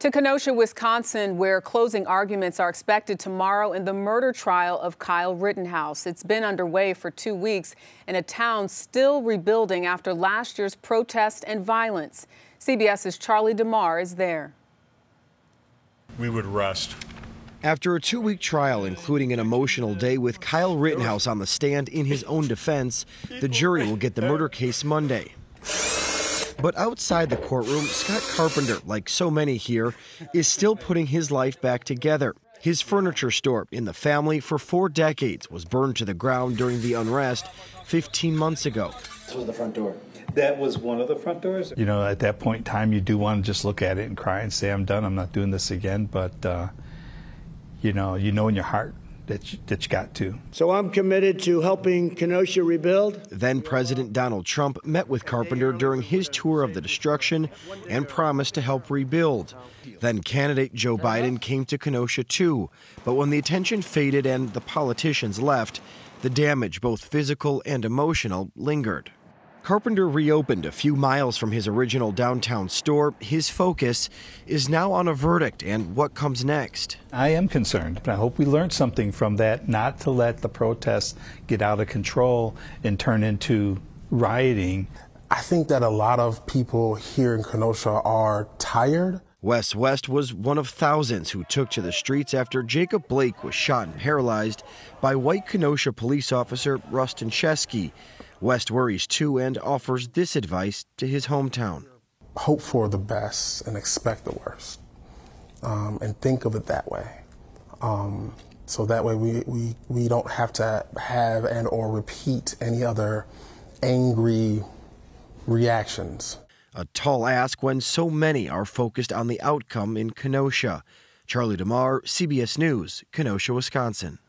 To Kenosha, Wisconsin, where closing arguments are expected tomorrow in the murder trial of Kyle Rittenhouse. It's been underway for 2 weeks in a town still rebuilding after last year's protest and violence. CBS's Charlie DeMar is there. We would rest. After a 2-week trial, including an emotional day with Kyle Rittenhouse on the stand in his own defense, the jury will get the murder case Monday. But outside the courtroom, Scott Carpenter, like so many here, is still putting his life back together. His furniture store in the family for 4 decades was burned to the ground during the unrest 15 months ago. This was the front door. That was one of the front doors? You know, at that point in time, you do want to just look at it and cry and say, I'm done, I'm not doing this again. But, you know in your heart that you got to. So I'm committed to helping Kenosha rebuild. Then President Donald Trump met with Carpenter during his tour of the destruction and promised to help rebuild. Then candidate Joe Biden came to Kenosha too. But when the attention faded and the politicians left, the damage, both physical and emotional, lingered. Carpenter reopened a few miles from his original downtown store. His focus is now on a verdict and what comes next. I am concerned, but I hope we learned something from that, not to let the protests get out of control and turn into rioting. I think that a lot of people here in Kenosha are tired. Wes West was one of thousands who took to the streets after Jacob Blake was shot and paralyzed by white Kenosha police officer Rustin Chesky. West worries too and offers this advice to his hometown. Hope for the best and expect the worst, and think of it that way. So that way we don't have to have and or repeat any other angry reactions. A tall ask when so many are focused on the outcome in Kenosha. Charlie DeMar, CBS News, Kenosha, Wisconsin.